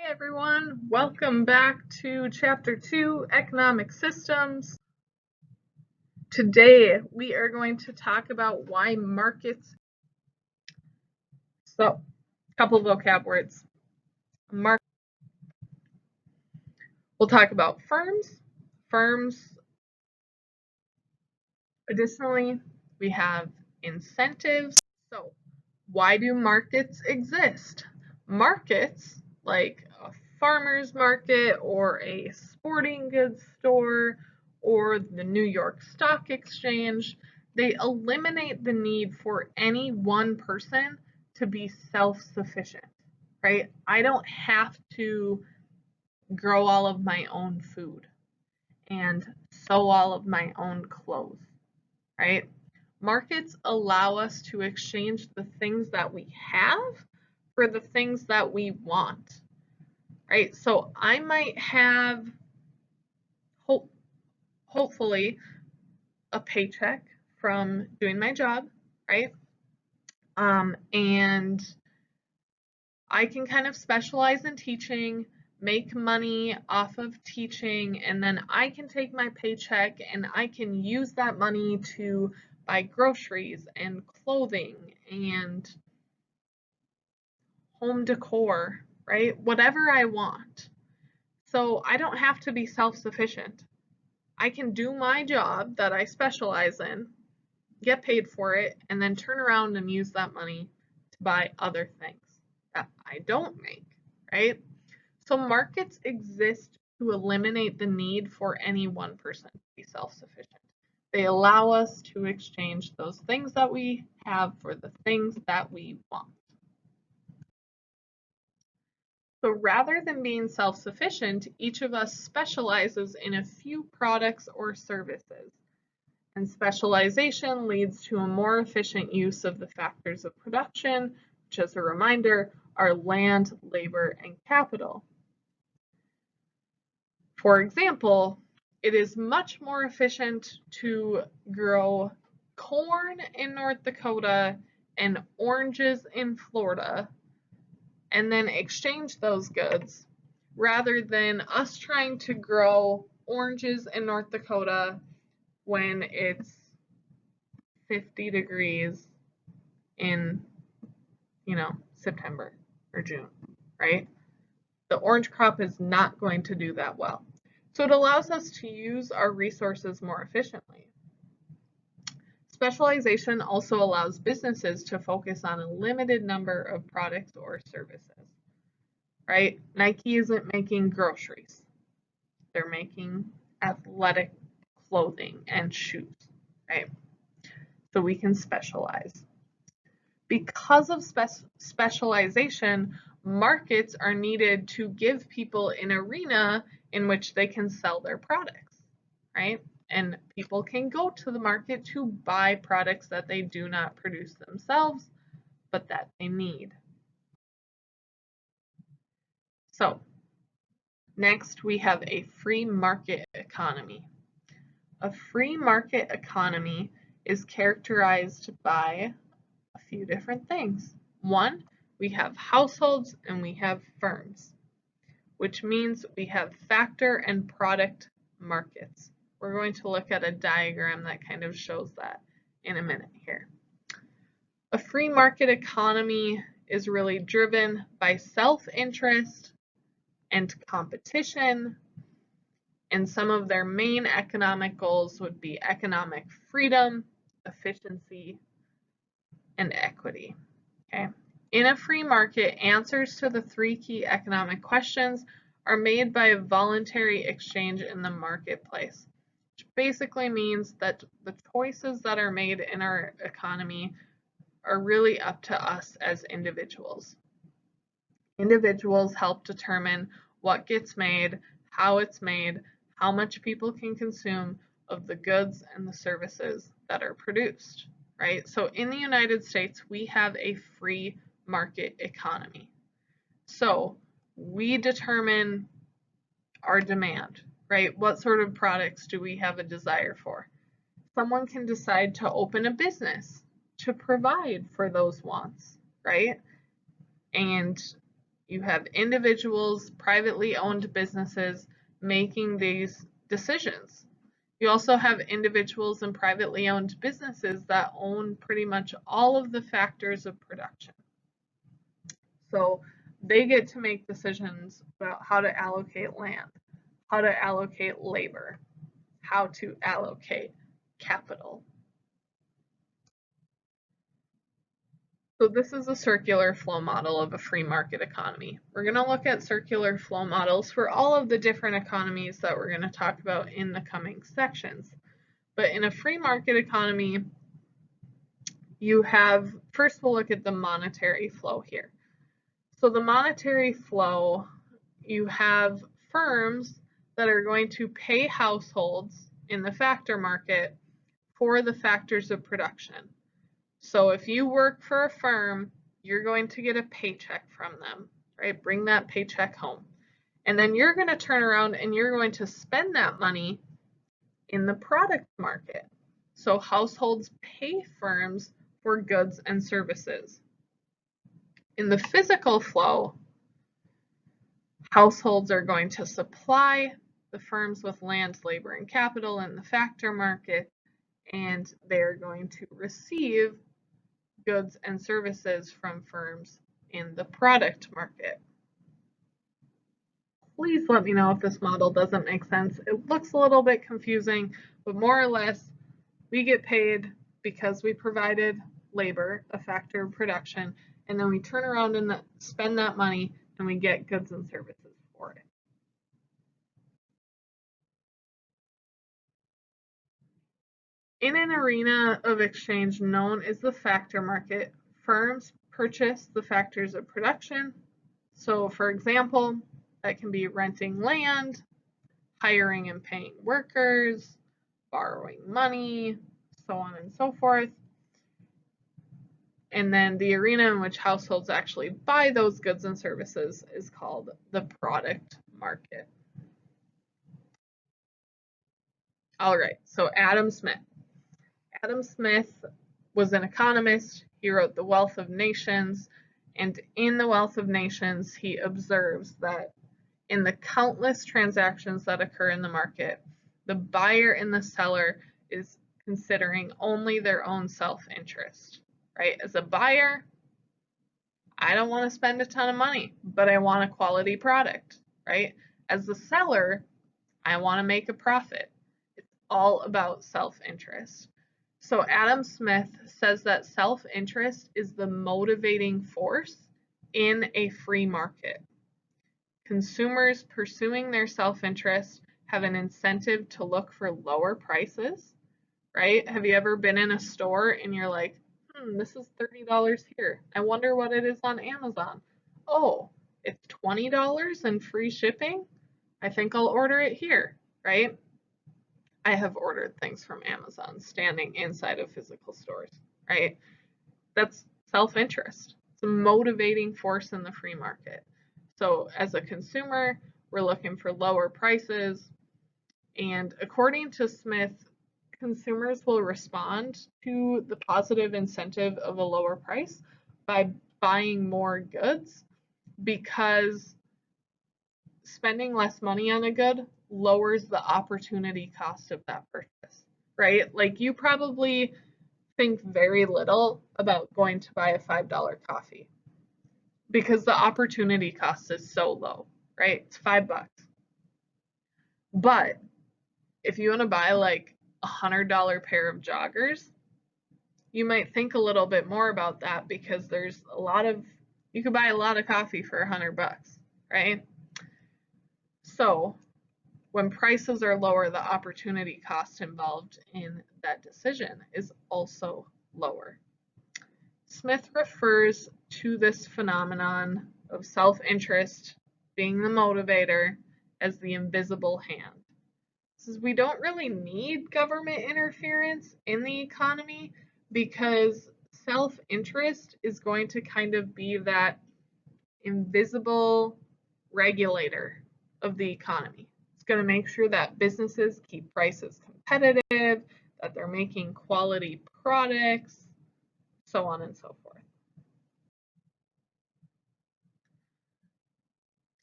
Everyone, welcome back to Chapter 2, Economic Systems. Today we are going to talk about why markets. So, a couple vocab words. We'll talk about firms. Additionally, we have incentives. So, why do markets exist? Markets, like a farmer's market or a sporting goods store or the New York Stock Exchange, they eliminate the need for any one person to be self-sufficient, right? I don't have to grow all of my own food and sew all of my own clothes, right? Markets allow us to exchange the things that we have for the things that we want, right? So I might have, hopefully, a paycheck from doing my job, right? And I can kind of specialize in teaching, make money off of teaching, and then I can take my paycheck and I can use that money to buy groceries and clothing and home decor, right? Whatever I want. So I don't have to be self-sufficient. I can do my job that I specialize in, get paid for it, and then turn around and use that money to buy other things that I don't make, right? So markets exist to eliminate the need for any one person to be self-sufficient. They allow us to exchange those things that we have for the things that we want. So rather than being self-sufficient, each of us specializes in a few products or services. And specialization leads to a more efficient use of the factors of production, which, as a reminder, are land, labor, and capital. For example, it is much more efficient to grow corn in North Dakota and oranges in Florida and then exchange those goods rather than us trying to grow oranges in North Dakota when it's 50 degrees in, September or June, right? The orange crop is not going to do that well. So it allows us to use our resources more efficiently. Specialization also allows businesses to focus on a limited number of products or services, right? Nike isn't making groceries. They're making athletic clothing and shoes, right? So we can specialize. Because of specialization, markets are needed to give people an arena in which they can sell their products, right? And people can go to the market to buy products that they do not produce themselves, but that they need. So, next we have a free market economy. A free market economy is characterized by a few different things. One, we have households and we have firms, which means we have factor and product markets. We're going to look at a diagram that kind of shows that in a minute here. A free market economy is really driven by self-interest and competition, and some of their main economic goals would be economic freedom, efficiency, and equity. Okay. In a free market, answers to the three key economic questions are made by a voluntary exchange in the marketplace, which basically means that the choices that are made in our economy are really up to us as individuals. Individuals help determine what gets made, how it's made, how much people can consume of the goods and the services that are produced, right? So in the United States, we have a free market economy. So we determine our demand, right? What sort of products do we have a desire for? Someone can decide to open a business to provide for those wants, right? And You have individuals, privately owned businesses making these decisions. You also have individuals and privately owned businesses that own pretty much all of the factors of production. So they get to make decisions about how to allocate land, how to allocate labor, how to allocate capital. So this is a circular flow model of a free market economy. We're going to look at circular flow models for all of the different economies that we're going to talk about in the coming sections. But in a free market economy, you have, first we'll look at the monetary flow here. So the monetary flow, you have firms that are going to pay households in the factor market for the factors of production. So if you work for a firm, you're going to get a paycheck from them, right? Bring that paycheck home. And then you're going to turn around and you're going to spend that money in the product market. So households pay firms for goods and services. In the physical flow, households are going to supply the firms with land, labor, and capital in the factor market, and they're going to receive goods and services from firms in the product market. Please let me know if this model doesn't make sense. It looks a little bit confusing, but more or less, we get paid because we provided labor, a factor of production, and then we turn around and spend that money and we get goods and services for it. In an arena of exchange known as the factor market, firms purchase the factors of production. So for example, that can be renting land, hiring and paying workers, borrowing money, so on and so forth. And then the arena in which households actually buy those goods and services is called the product market. All right, so Adam Smith. Adam Smith was an economist. He wrote The Wealth of Nations, and in The Wealth of Nations, he observes that in the countless transactions that occur in the market, the buyer and the seller is considering only their own self-interest, right? As a buyer, I don't want to spend a ton of money, but I want a quality product, right? As the seller, I want to make a profit. It's all about self-interest. So Adam Smith says that self-interest is the motivating force in a free market. Consumers pursuing their self-interest have an incentive to look for lower prices, right? Have you ever been in a store and you're like, this is $30 here. I wonder what it is on Amazon. Oh, it's $20 and free shipping? I think I'll order it here, right? I have ordered things from Amazon standing inside of physical stores, right? That's self-interest. It's a motivating force in the free market. So as a consumer, we're looking for lower prices. And according to Smith, consumers will respond to the positive incentive of a lower price by buying more goods, because spending less money on a good lowers the opportunity cost of that purchase, right? Like you probably think very little about going to buy a $5 coffee because the opportunity cost is so low, right? It's $5. But if you want to buy like $100 pair of joggers, you might think a little bit more about that because there's you could buy a lot of coffee for $100, right? So when prices are lower, the opportunity cost involved in that decision is also lower. Smith refers to this phenomenon of self-interest being the motivator as the invisible hand. Says we don't really need government interference in the economy because self-interest is going to kind of be that invisible regulator of the economy. It's going to make sure that businesses keep prices competitive, that they're making quality products, so on and so forth.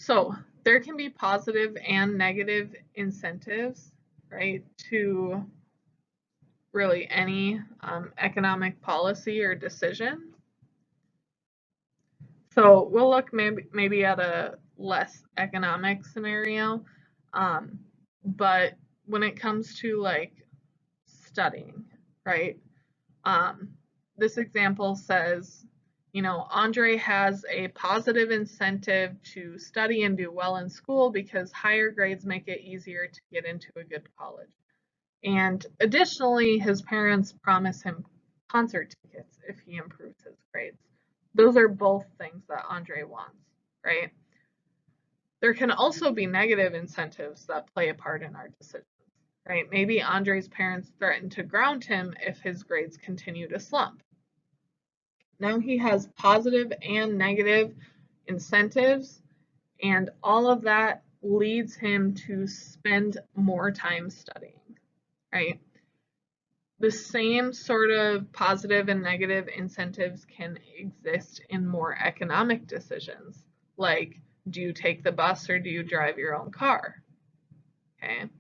So there can be positive and negative incentives, right, to really any economic policy or decision. So we'll look maybe at a less economic scenario, but when it comes to like studying, right? This example says, you know, Andre has a positive incentive to study and do well in school because higher grades make it easier to get into a good college. And additionally, his parents promise him concert tickets if he improves his grades. Those are both things that Andre wants, right? There can also be negative incentives that play a part in our decisions, right? Maybe Andre's parents threaten to ground him if his grades continue to slump. Now he has positive and negative incentives, and all of that leads him to spend more time studying, right? The same sort of positive and negative incentives can exist in more economic decisions, like do you take the bus or do you drive your own car? Okay.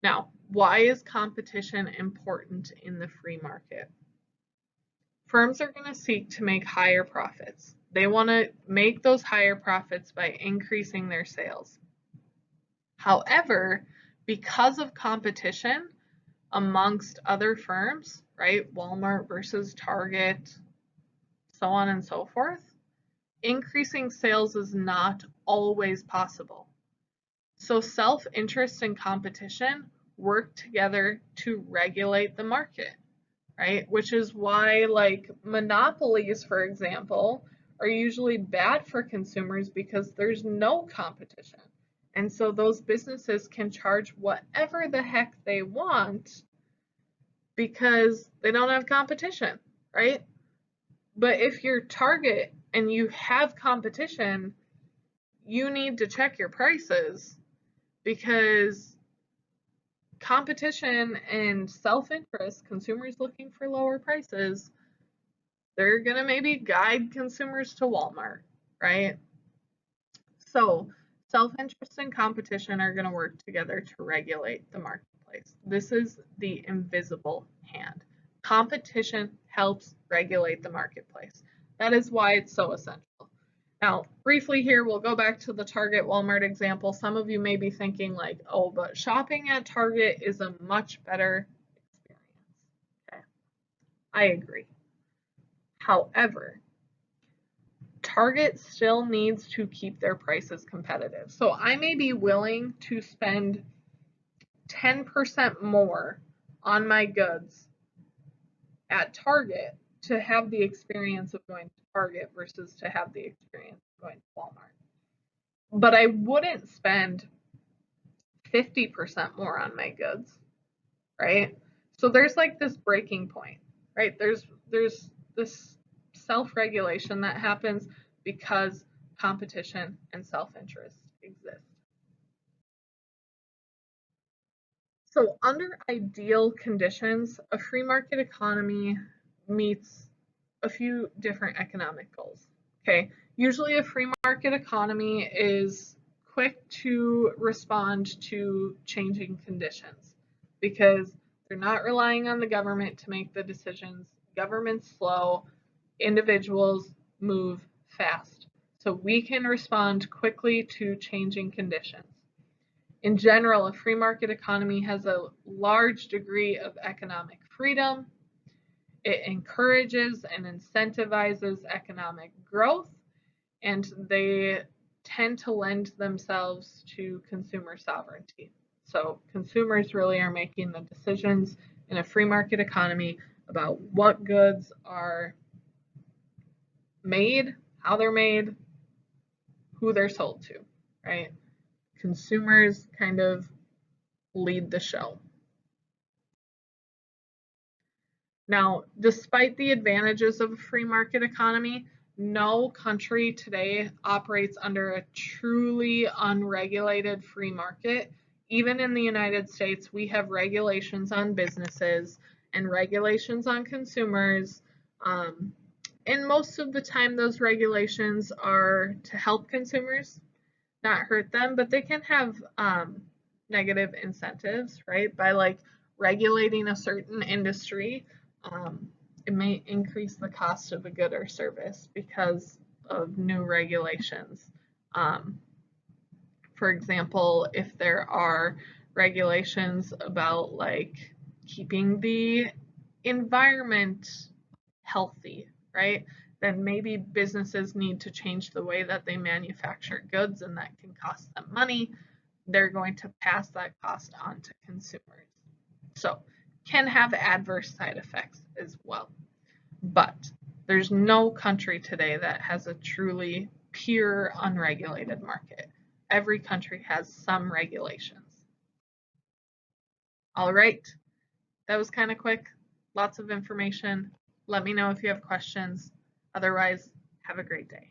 Now, why is competition important in the free market? Firms are going to seek to make higher profits. They want to make those higher profits by increasing their sales. However, because of competition amongst other firms, right, Walmart versus Target, so on and so forth, increasing sales is not always possible. So self-interest and competition work together to regulate the market, right? Which is why, like, monopolies, for example, are usually bad for consumers because there's no competition. And so those businesses can charge whatever the heck they want because they don't have competition, right? But if you're Target and you have competition, you need to check your prices because competition and self-interest, consumers looking for lower prices, they're going to maybe guide consumers to Walmart, right? So self-interest and competition are going to work together to regulate the marketplace. This is the invisible hand. Competition helps regulate the marketplace. That is why it's so essential. Now, briefly here, we'll go back to the Target Walmart example. Some of you may be thinking like, oh, but shopping at Target is a much better experience. Okay, I agree. However, Target still needs to keep their prices competitive. So I may be willing to spend 10% more on my goods at Target to have the experience of going to Target versus to have the experience of going to Walmart. But I wouldn't spend 50% more on my goods, right? So there's like this breaking point, right? There's this self-regulation that happens because competition and self-interest exist. So under ideal conditions, a free market economy meets a few different economic goals. Okay, usually a free market economy is quick to respond to changing conditions because they're not relying on the government to make the decisions. Government's slow, individuals move fast. So we can respond quickly to changing conditions. In general, a free market economy has a large degree of economic freedom. It encourages and incentivizes economic growth, and they tend to lend themselves to consumer sovereignty. So consumers really are making the decisions in a free market economy about what goods are made, how they're made, who they're sold to, right? Consumers kind of lead the show. Now, despite the advantages of a free market economy, no country today operates under a truly unregulated free market. Even in the United States, we have regulations on businesses and regulations on consumers. And most of the time those regulations are to help consumers, not hurt them, but they can have negative incentives, right? By like regulating a certain industry, it may increase the cost of a good or service because of new regulations. For example, if there are regulations about like keeping the environment healthy, right? Then maybe businesses need to change the way that they manufacture goods, and that can cost them money. They're going to pass that cost on to consumers. So, can have adverse side effects as well. But there's no country today that has a truly pure unregulated market. Every country has some regulations. All right, that was kind of quick, lots of information. Let me know if you have questions. Otherwise, have a great day.